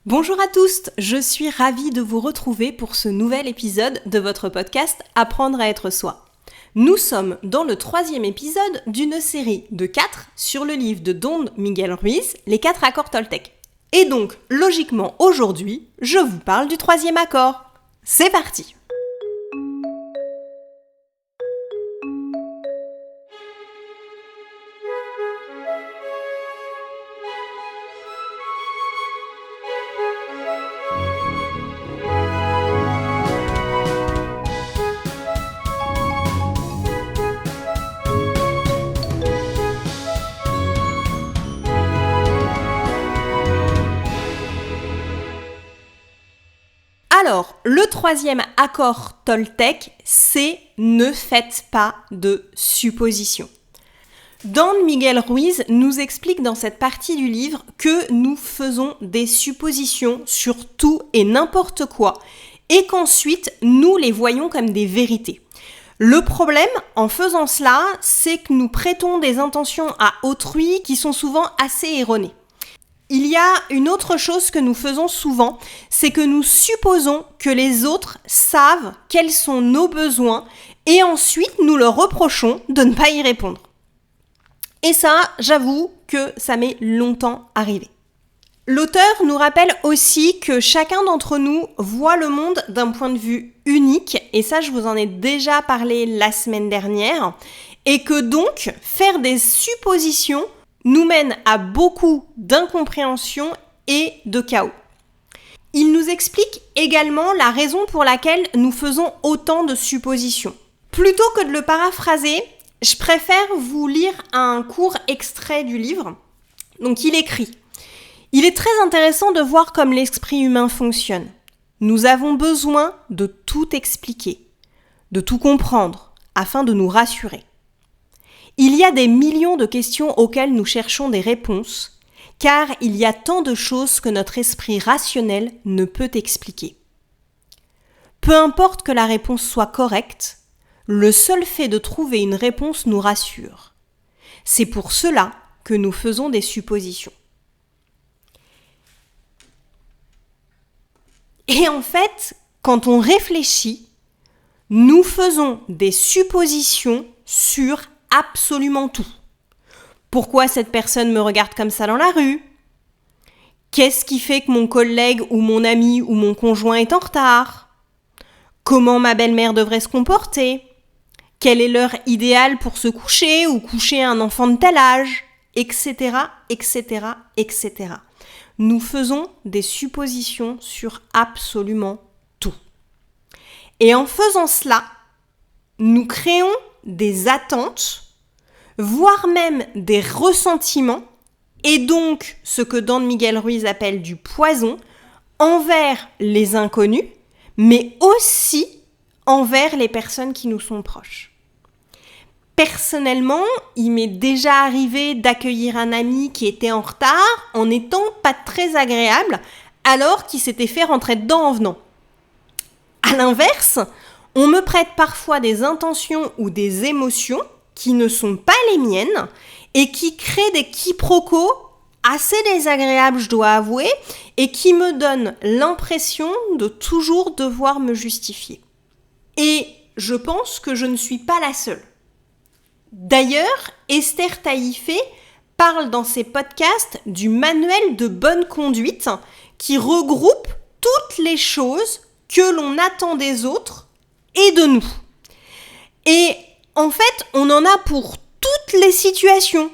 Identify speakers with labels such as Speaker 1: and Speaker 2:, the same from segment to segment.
Speaker 1: Bonjour à tous, je suis ravie de vous retrouver pour ce nouvel épisode de votre podcast Apprendre à être soi. Nous sommes dans le 3e épisode d'une série de 4 sur le livre de Don Miguel Ruiz, Les 4 accords Toltec. Et donc, logiquement, aujourd'hui, je vous parle du 3e accord. C'est parti! Alors, le 3e accord Toltec, c'est « Ne faites pas de suppositions ». Don Miguel Ruiz nous explique dans cette partie du livre que nous faisons des suppositions sur tout et n'importe quoi et qu'ensuite nous les voyons comme des vérités. Le problème en faisant cela, c'est que nous prêtons des intentions à autrui qui sont souvent assez erronées. Il y a une autre chose que nous faisons souvent, c'est que nous supposons que les autres savent quels sont nos besoins et ensuite nous leur reprochons de ne pas y répondre. Et ça, j'avoue que ça m'est longtemps arrivé. L'auteur nous rappelle aussi que chacun d'entre nous voit le monde d'un point de vue unique, et ça je vous en ai déjà parlé la semaine dernière, et que donc faire des suppositions nous mène à beaucoup d'incompréhension et de chaos. Il nous explique également la raison pour laquelle nous faisons autant de suppositions. Plutôt que de le paraphraser, je préfère vous lire un court extrait du livre. Donc il écrit « Il est très intéressant de voir comme l'esprit humain fonctionne. Nous avons besoin de tout expliquer, de tout comprendre, afin de nous rassurer. Il y a des millions de questions auxquelles nous cherchons des réponses, car il y a tant de choses que notre esprit rationnel ne peut expliquer. Peu importe que la réponse soit correcte, le seul fait de trouver une réponse nous rassure. C'est pour cela que nous faisons des suppositions. » Et en fait, quand on réfléchit, nous faisons des suppositions sur absolument tout. Pourquoi cette personne me regarde comme ça dans la rue ? Qu'est-ce qui fait que mon collègue ou mon ami ou mon conjoint est en retard ? Comment ma belle-mère devrait se comporter ? Quelle est l'heure idéale pour se coucher ou coucher un enfant de tel âge ? Etc., etc., etc. Nous faisons des suppositions sur absolument tout. Et en faisant cela, nous créons des attentes, voire même des ressentiments, et donc ce que Don Miguel Ruiz appelle du poison, envers les inconnus, mais aussi envers les personnes qui nous sont proches. Personnellement, il m'est déjà arrivé d'accueillir un ami qui était en retard en n'étant pas très agréable, alors qu'il s'était fait rentrer dedans en venant. À l'inverse, on me prête parfois des intentions ou des émotions qui ne sont pas les miennes et qui créent des quiproquos assez désagréables, je dois avouer, et qui me donnent l'impression de toujours devoir me justifier. Et je pense que je ne suis pas la seule. D'ailleurs, Esther Taïfé parle dans ses podcasts du manuel de bonne conduite qui regroupe toutes les choses que l'on attend des autres et de nous. Et en fait, on en a pour toutes les situations.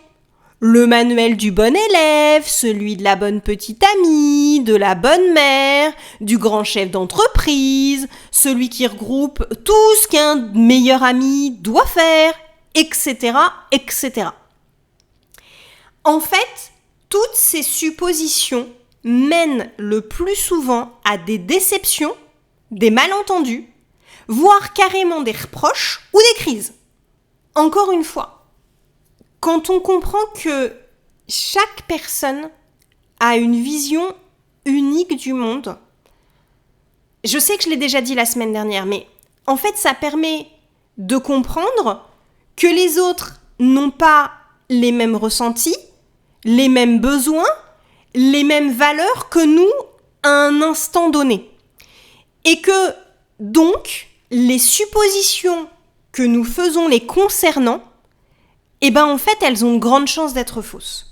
Speaker 1: Le manuel du bon élève, celui de la bonne petite amie, de la bonne mère, du grand chef d'entreprise, celui qui regroupe tout ce qu'un meilleur ami doit faire, etc., etc. En fait, toutes ces suppositions mènent le plus souvent à des déceptions, des malentendus, voire carrément des reproches ou des crises. Encore une fois, quand on comprend que chaque personne a une vision unique du monde, je sais que je l'ai déjà dit la semaine dernière, mais en fait, ça permet de comprendre que les autres n'ont pas les mêmes ressentis, les mêmes besoins, les mêmes valeurs que nous à un instant donné. Et que, donc, les suppositions que nous faisons les concernant, en fait, elles ont de grandes chances d'être fausses.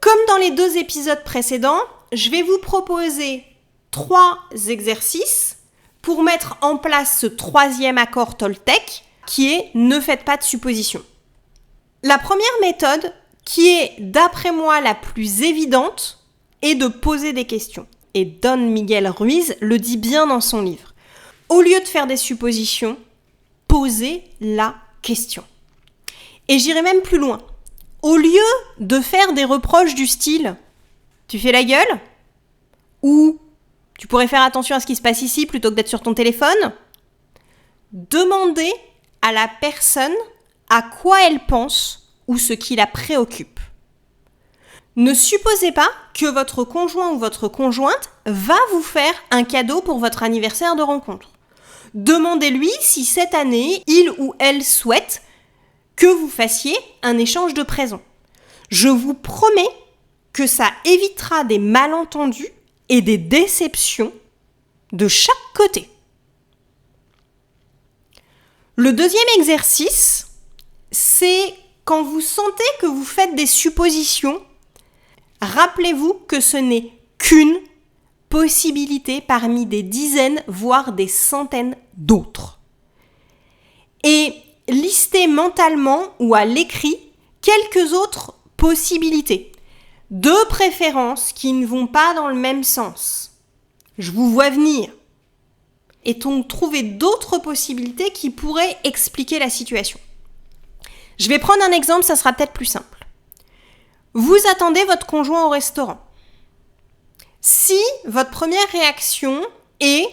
Speaker 1: Comme dans les 2 épisodes précédents, je vais vous proposer 3 exercices pour mettre en place ce 3e accord Toltec qui est « ne faites pas de suppositions ». La première méthode, qui est d'après moi la plus évidente, est de poser des questions. Et Don Miguel Ruiz le dit bien dans son livre. Au lieu de faire des suppositions, posez la question. Et j'irai même plus loin. Au lieu de faire des reproches du style « tu fais la gueule » ou « tu pourrais faire attention à ce qui se passe ici plutôt que d'être sur ton téléphone », demandez à la personne à quoi elle pense ou ce qui la préoccupe. Ne supposez pas que votre conjoint ou votre conjointe va vous faire un cadeau pour votre anniversaire de rencontre. Demandez-lui si cette année, il ou elle souhaite que vous fassiez un échange de présents. Je vous promets que ça évitera des malentendus et des déceptions de chaque côté. Le 2e exercice, c'est quand vous sentez que vous faites des suppositions, rappelez-vous que ce n'est qu'une possibilité parmi des dizaines, voire des centaines d'autres. Et listez mentalement ou à l'écrit quelques autres possibilités, de préférence qui ne vont pas dans le même sens. Je vous vois venir. Et donc trouver d'autres possibilités qui pourraient expliquer la situation. Je vais prendre un exemple, ça sera peut-être plus simple. Vous attendez votre conjoint au restaurant. Si votre première réaction est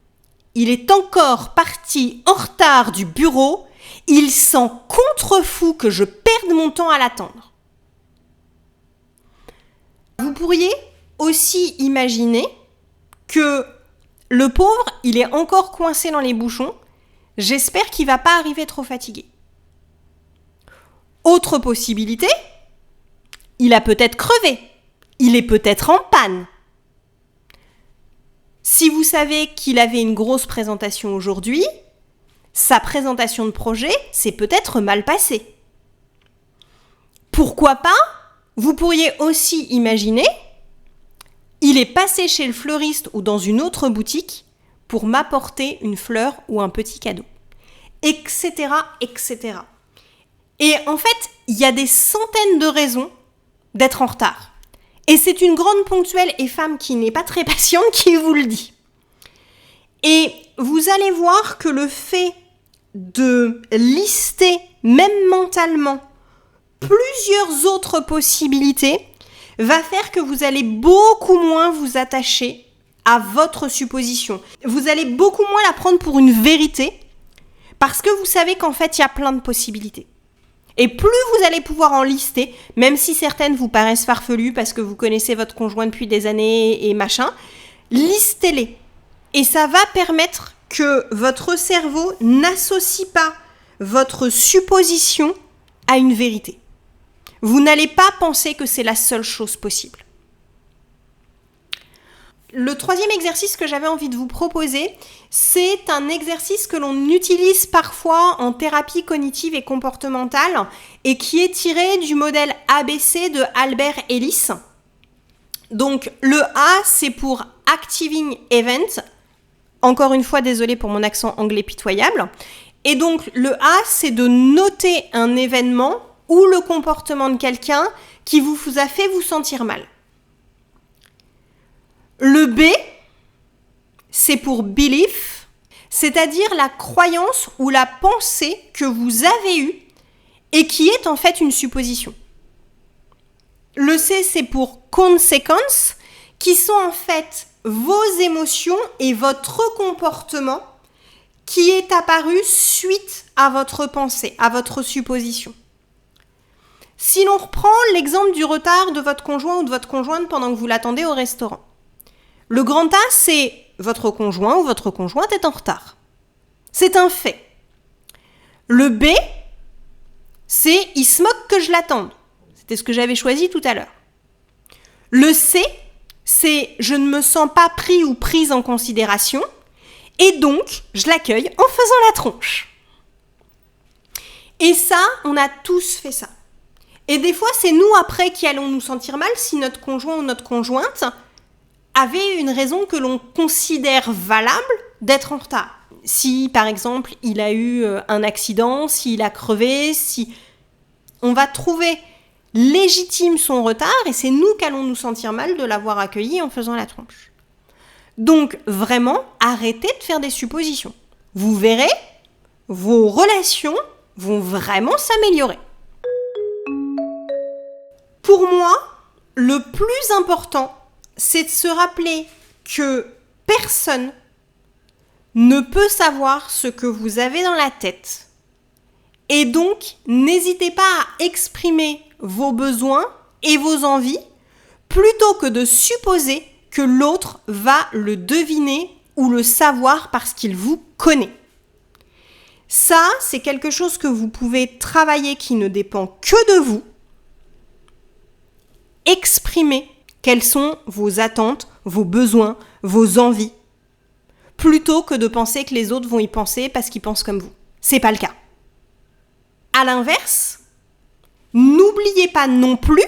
Speaker 1: « il est encore parti en retard du bureau, il s'en contrefout que je perde mon temps à l'attendre ». Vous pourriez aussi imaginer que le pauvre, il est encore coincé dans les bouchons, j'espère qu'il ne va pas arriver trop fatigué. Autre possibilité, il a peut-être crevé, il est peut-être en panne. Si vous savez qu'il avait une grosse présentation aujourd'hui, sa présentation de projet s'est peut-être mal passée. Pourquoi pas, vous pourriez aussi imaginer, il est passé chez le fleuriste ou dans une autre boutique pour m'apporter une fleur ou un petit cadeau, etc., etc. Et en fait, il y a des centaines de raisons d'être en retard. Et c'est une grande ponctuelle et femme qui n'est pas très patiente qui vous le dit. Et vous allez voir que le fait de lister, même mentalement, plusieurs autres possibilités va faire que vous allez beaucoup moins vous attacher à votre supposition. Vous allez beaucoup moins la prendre pour une vérité parce que vous savez qu'en fait, il y a plein de possibilités. Et plus vous allez pouvoir en lister, même si certaines vous paraissent farfelues parce que vous connaissez votre conjoint depuis des années et machin, listez-les. Et ça va permettre que votre cerveau n'associe pas votre supposition à une vérité. Vous n'allez pas penser que c'est la seule chose possible. Le 3e exercice que j'avais envie de vous proposer, c'est un exercice que l'on utilise parfois en thérapie cognitive et comportementale et qui est tiré du modèle ABC de Albert Ellis. Donc le A, c'est pour Activating Event. Encore une fois, désolée pour mon accent anglais pitoyable. Et donc le A, c'est de noter un événement ou le comportement de quelqu'un qui vous a fait vous sentir mal. Le B, c'est pour belief, c'est-à-dire la croyance ou la pensée que vous avez eue et qui est en fait une supposition. Le C, c'est pour consequence, qui sont en fait vos émotions et votre comportement qui est apparu suite à votre pensée, à votre supposition. Si l'on reprend l'exemple du retard de votre conjoint ou de votre conjointe pendant que vous l'attendez au restaurant, le grand A, c'est votre conjoint ou votre conjointe est en retard. C'est un fait. Le B, c'est il se moque que je l'attende. C'était ce que j'avais choisi tout à l'heure. Le C, c'est je ne me sens pas pris ou prise en considération et donc je l'accueille en faisant la tronche. Et ça, on a tous fait ça. Et des fois, c'est nous après qui allons nous sentir mal si notre conjoint ou notre conjointe avait une raison que l'on considère valable d'être en retard. Si, par exemple, il a eu un accident, s'il a crevé, si... On va trouver légitime son retard et c'est nous qu'allons nous sentir mal de l'avoir accueilli en faisant la tronche. Donc, vraiment, arrêtez de faire des suppositions. Vous verrez, vos relations vont vraiment s'améliorer. Pour moi, le plus important, c'est de se rappeler que personne ne peut savoir ce que vous avez dans la tête. Et donc, n'hésitez pas à exprimer vos besoins et vos envies plutôt que de supposer que l'autre va le deviner ou le savoir parce qu'il vous connaît. Ça, c'est quelque chose que vous pouvez travailler qui ne dépend que de vous. Exprimez quelles sont vos attentes, vos besoins, vos envies, plutôt que de penser que les autres vont y penser parce qu'ils pensent comme vous. C'est pas le cas. À l'inverse, n'oubliez pas non plus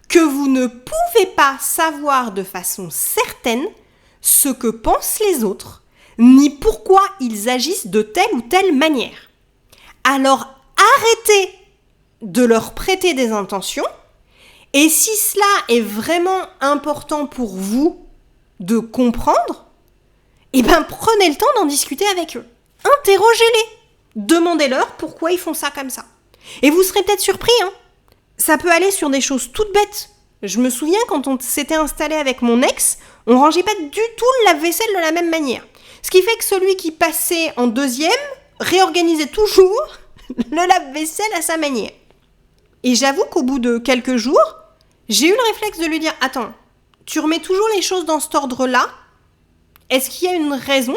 Speaker 1: que vous ne pouvez pas savoir de façon certaine ce que pensent les autres, ni pourquoi ils agissent de telle ou telle manière. Alors arrêtez de leur prêter des intentions, et si cela est vraiment important pour vous de comprendre, prenez le temps d'en discuter avec eux. Interrogez-les. Demandez-leur pourquoi ils font ça comme ça. Et vous serez peut-être surpris, Ça peut aller sur des choses toutes bêtes. Je me souviens quand on s'était installé avec mon ex, on rangeait pas du tout le lave-vaisselle de la même manière. Ce qui fait que celui qui passait en deuxième réorganisait toujours le lave-vaisselle à sa manière. Et j'avoue qu'au bout de quelques jours, j'ai eu le réflexe de lui dire « Attends, tu remets toujours les choses dans cet ordre-là ? Est-ce qu'il y a une raison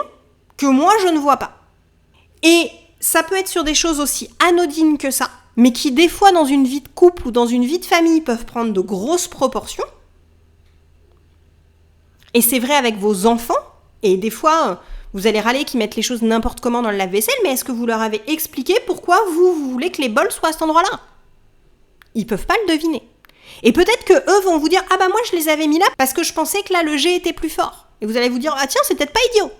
Speaker 1: que moi je ne vois pas ?» Et ça peut être sur des choses aussi anodines que ça, mais qui des fois dans une vie de couple ou dans une vie de famille peuvent prendre de grosses proportions. Et c'est vrai avec vos enfants, et des fois vous allez râler qu'ils mettent les choses n'importe comment dans le lave-vaisselle, mais est-ce que vous leur avez expliqué pourquoi vous voulez que les bols soient à cet endroit-là ? Ils peuvent pas le deviner. Et peut-être que eux vont vous dire « Ah moi je les avais mis là parce que je pensais que là le G était plus fort. » Et vous allez vous dire « Ah tiens, c'est peut-être pas idiot. »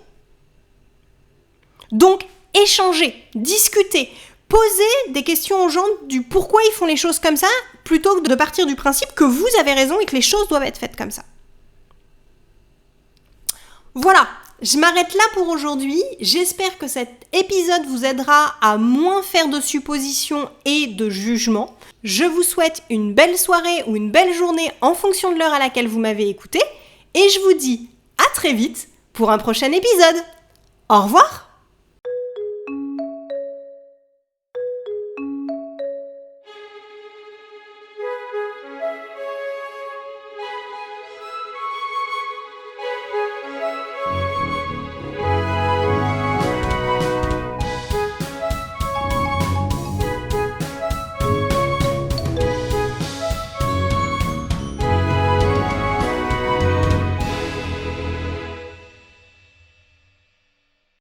Speaker 1: Donc, échangez, discutez, posez des questions aux gens du pourquoi ils font les choses comme ça, plutôt que de partir du principe que vous avez raison et que les choses doivent être faites comme ça. Voilà, je m'arrête là pour aujourd'hui. J'espère que cet épisode vous aidera à moins faire de suppositions et de jugements. Je vous souhaite une belle soirée ou une belle journée en fonction de l'heure à laquelle vous m'avez écouté. Et je vous dis à très vite pour un prochain épisode. Au revoir!